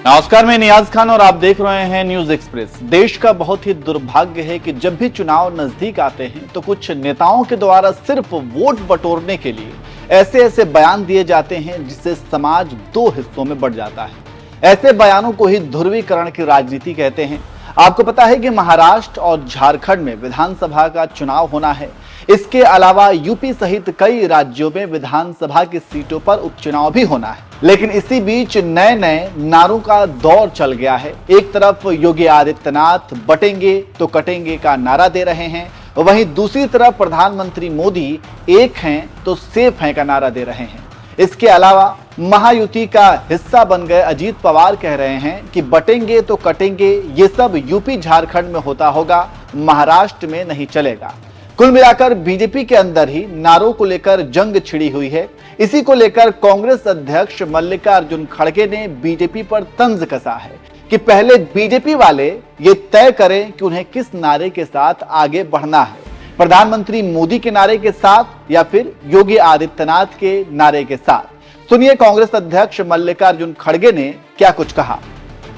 नमस्कार, मैं नियाज खान और आप देख रहे हैं न्यूज एक्सप्रेस। देश का बहुत ही दुर्भाग्य है कि जब भी चुनाव नजदीक आते हैं तो कुछ नेताओं के द्वारा सिर्फ वोट बटोरने के लिए ऐसे ऐसे बयान दिए जाते हैं जिससे समाज दो हिस्सों में बढ़ जाता है। ऐसे बयानों को ही ध्रुवीकरण की राजनीति कहते हैं। आपको पता है कि महाराष्ट्र और झारखंड में विधानसभा का चुनाव होना है। इसके अलावा यूपी सहित कई राज्यों में विधानसभा की सीटों पर उपचुनाव भी होना है। लेकिन इसी बीच नए नए नारों का दौर चल गया है। एक तरफ योगी आदित्यनाथ बटेंगे तो कटेंगे का नारा दे रहे हैं, वहीं दूसरी तरफ प्रधानमंत्री मोदी एक हैं तो सेफ हैं का नारा दे रहे हैं। इसके अलावा महायुति का हिस्सा बन गए अजीत पवार कह रहे हैं कि बटेंगे तो कटेंगे, ये सब यूपी झारखंड में होता होगा, महाराष्ट्र में नहीं चलेगा। कुल मिलाकर बीजेपी के अंदर ही नारों को लेकर जंग छिड़ी हुई है। इसी को लेकर कांग्रेस अध्यक्ष मल्लिकार्जुन खड़गे ने बीजेपी पर तंज कसा है कि पहले बीजेपी वाले ये तय करें कि उन्हें किस नारे के साथ आगे बढ़ना है, प्रधानमंत्री मोदी के नारे के साथ या फिर योगी आदित्यनाथ के नारे के साथ। सुनिए कांग्रेस अध्यक्ष मल्लिकार्जुन खड़गे ने क्या कुछ कहा।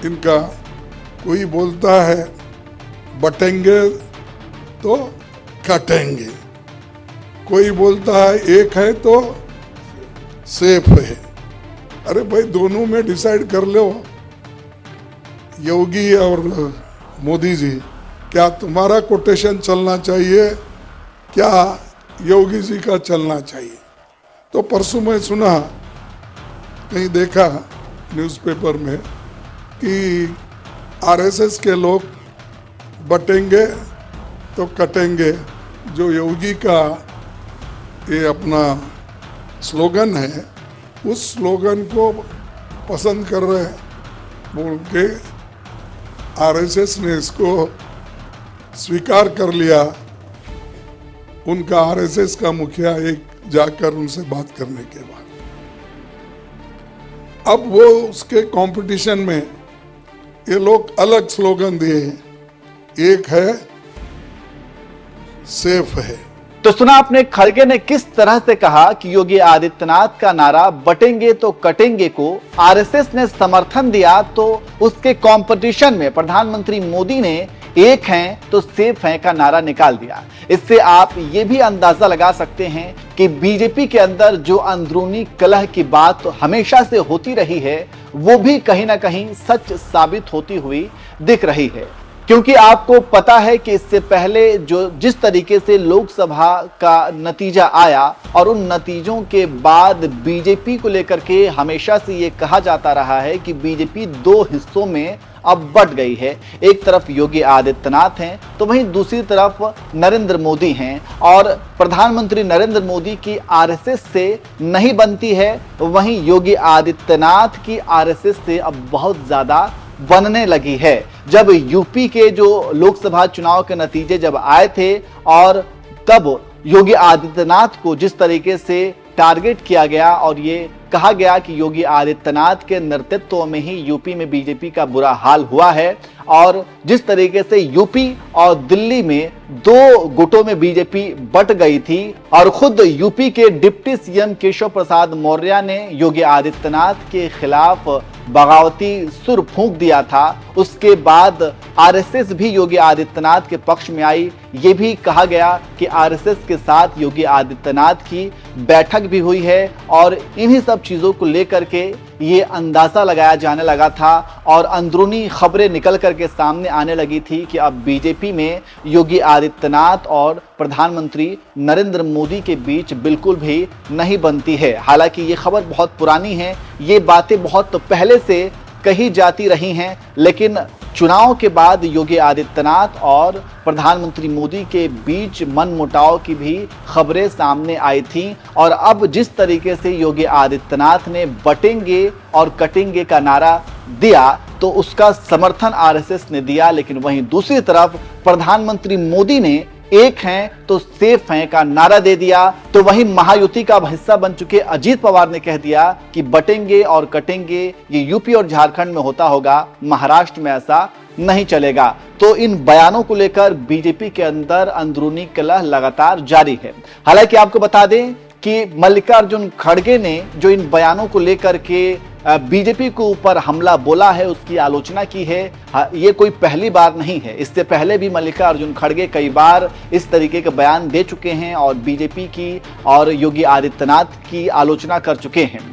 इनका कोई बोलता है बटेंगे तो कटेंगे, कोई बोलता है एक है तो सेफ है। अरे भाई, दोनों में डिसाइड कर लो। योगी और मोदी जी, क्या तुम्हारा कोटेशन चलना चाहिए, क्या योगी जी का चलना चाहिए? तो परसों मैं सुना, कहीं देखा न्यूज़पेपर में कि आरएसएस के लोग बटेंगे तो कटेंगे, जो योगी का ये अपना स्लोगन है, उस स्लोगन को पसंद कर रहे हैं बोल के आरएसएस ने इसको स्वीकार कर लिया। उनका आरएसएस का मुखिया एक जाकर उनसे बात करने के बाद अब वो उसके कंपटीशन में ये लोग अलग स्लोगन दिए हैं, एक है सेफ है। तो सुना आपने खड़गे ने किस तरह से कहा कि योगी आदित्यनाथ का नारा बटेंगे तो कटेंगे को आरएसएस ने समर्थन दिया, तो उसके कंपटीशन में प्रधानमंत्री मोदी ने एक हैं तो सेफ हैं का नारा निकाल दिया। इससे आप ये भी अंदाजा लगा सकते हैं कि बीजेपी के अंदर जो अंदरूनी कलह की बात हमेशा से होती रही है, वो भी कहीं ना कहीं सच साबित होती हुई दिख रही है। क्योंकि आपको पता है कि इससे पहले जिस तरीके से लोकसभा का नतीजा आया और उन नतीजों के बाद बीजेपी को लेकर के हमेशा से ये कहा जाता रहा है कि बीजेपी दो हिस्सों में अब बट गई है। एक तरफ योगी आदित्यनाथ हैं तो वहीं दूसरी तरफ नरेंद्र मोदी हैं, और प्रधानमंत्री नरेंद्र मोदी की आरएसएस से नहीं बनती है, वहीं योगी आदित्यनाथ की आरएसएस से अब बहुत ज्यादा बनने लगी है। जब यूपी के जो लोकसभा चुनाव के नतीजे जब आए थे और तब योगी आदित्यनाथ को जिस तरीके से टारगेट किया गया और ये कहा गया कि योगी आदित्यनाथ के नेतृत्व में ही यूपी में बीजेपी का बुरा हाल हुआ है, और जिस तरीके से यूपी और दिल्ली में दो गुटों में बीजेपी बट गई थी और खुद यूपी के डिप्टी सीएम केशव प्रसाद मौर्य ने योगी आदित्यनाथ के खिलाफ बगावती सुर फूंक दिया था, उसके बाद आरएसएस भी योगी आदित्यनाथ के पक्ष में आई। ये भी कहा गया कि आरएसएस के साथ योगी आदित्यनाथ की बैठक भी हुई है, और इन्हीं सब चीजों को लेकर के ये अंदाजा लगाया जाने लगा था और अंदरूनी खबरें निकल करके सामने आने लगी थी कि अब बीजेपी में योगी आदित्यनाथ और प्रधानमंत्री नरेंद्र मोदी के बीच बिल्कुल भी नहीं बनती है। हालांकि ये खबर बहुत पुरानी है, ये बातें बहुत पहले से कही जाती रही हैं, लेकिन चुनाव के बाद योगी आदित्यनाथ और प्रधानमंत्री मोदी के बीच मनमुटाव की भी खबरें सामने आई थीं, और अब जिस तरीके से योगी आदित्यनाथ ने बटेंगे और कटेंगे का नारा दिया तो उसका समर्थन आरएसएस ने दिया, लेकिन वहीं दूसरी तरफ प्रधानमंत्री मोदी ने एक हैं तो सेफ हैं का नारा दे दिया। तो वहीं महायुति का हिस्सा बन चुके अजीत पवार ने कह दिया कि बटेंगे और कटेंगे ये यूपी और झारखंड में होता होगा, महाराष्ट्र में ऐसा नहीं चलेगा। तो इन बयानों को लेकर बीजेपी के अंदर अंदरूनी कलह लगातार जारी है। हालांकि आपको बता दें कि मल्लिकार्जुन खड़गे ने जो इन बयानों को लेकर के बीजेपी के ऊपर हमला बोला है, उसकी आलोचना की है। ये कोई पहली बार नहीं है, इससे पहले भी मल्लिकार्जुन खड़गे कई बार इस तरीके के बयान दे चुके हैं और बीजेपी की और योगी आदित्यनाथ की आलोचना कर चुके हैं।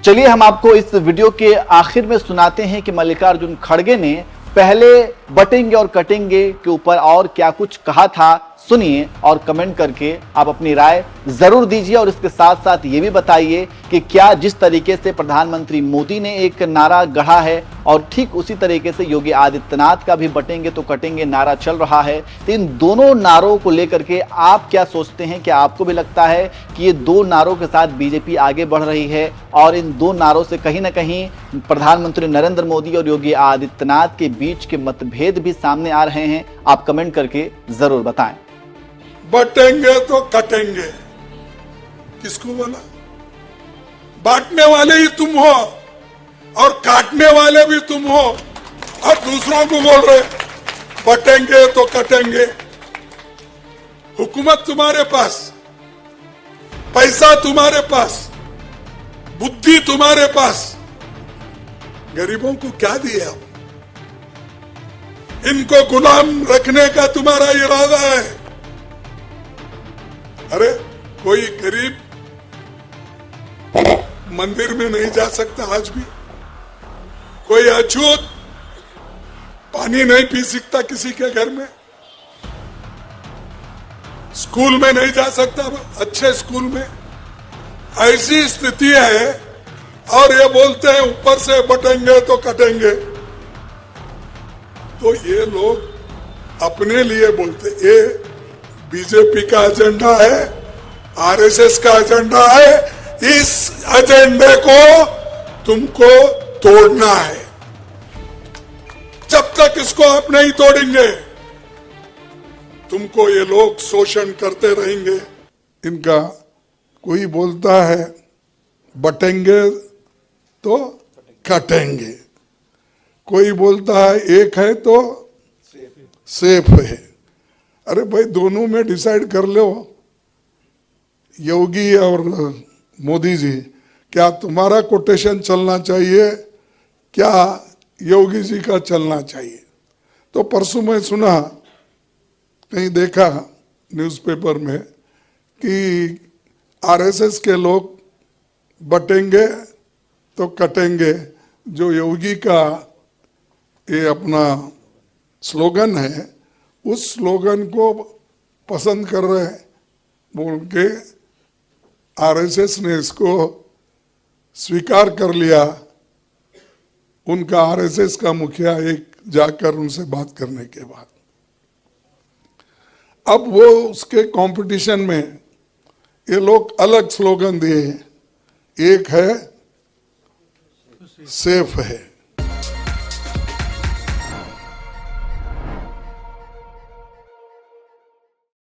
चलिए हम आपको इस वीडियो के आखिर में सुनाते हैं कि मल्लिकार्जुन खड़गे ने पहले बटेंगे और कटेंगे के ऊपर और क्या कुछ कहा था। सुनिए और कमेंट करके आप अपनी राय जरूर दीजिए और इसके साथ साथ ये भी बताइए कि क्या जिस तरीके से प्रधानमंत्री मोदी ने एक नारा गढ़ा है और ठीक उसी तरीके से योगी आदित्यनाथ का भी बटेंगे तो कटेंगे नारा चल रहा है, तो इन दोनों नारों को लेकर के आप क्या सोचते हैं? क्या आपको भी लगता है कि ये दो नारों के साथ बीजेपी आगे बढ़ रही है और इन दो नारों से कहीं ना कहीं प्रधानमंत्री नरेंद्र मोदी और योगी आदित्यनाथ के बीच के मतभेद भी सामने आ रहे हैं? आप कमेंट करके जरूर बताएं। बटेंगे तो कटेंगे, किसको बोला? बांटने वाले ही तुम हो और काटने वाले भी तुम हो और दूसरों को बोल रहे बटेंगे तो कटेंगे। हुकूमत तुम्हारे पास, पैसा तुम्हारे पास, बुद्धि तुम्हारे पास, गरीबों को क्या दिया? इनको गुलाम रखने का तुम्हारा इरादा है। अरे कोई गरीब मंदिर में नहीं जा सकता आज भी, कोई अछूत पानी नहीं पी सकता किसी के घर में, स्कूल में नहीं जा सकता अच्छे स्कूल में। ऐसी स्थिति है और ये बोलते हैं ऊपर से बटेंगे तो कटेंगे। तो ये लोग अपने लिए बोलते, ये बीजेपी का एजेंडा है, आरएसएस का एजेंडा है। इस एजेंडे को तुमको तोड़ना है। जब तक इसको आप नहीं तोड़ेंगे तुमको ये लोग शोषण करते रहेंगे। इनका कोई बोलता है बटेंगे तो कटेंगे, कोई बोलता है एक है तो सेफ है। अरे भाई दोनों में डिसाइड कर लो। योगी और मोदी जी, क्या तुम्हारा कोटेशन चलना चाहिए, क्या योगी जी का चलना चाहिए? तो परसों मैं सुना, कहीं देखा न्यूज़पेपर में कि आरएसएस के लोग बटेंगे तो कटेंगे, जो योगी का ये अपना स्लोगन है, उस स्लोगन को पसंद कर रहे हैं बोल के आरएसएस ने इसको स्वीकार कर लिया। उनका आरएसएस का मुखिया एक जाकर उनसे बात करने के बाद, अब वो उसके कंपटीशन में ये लोग अलग स्लोगन दिए हैं। एक है सेफ है,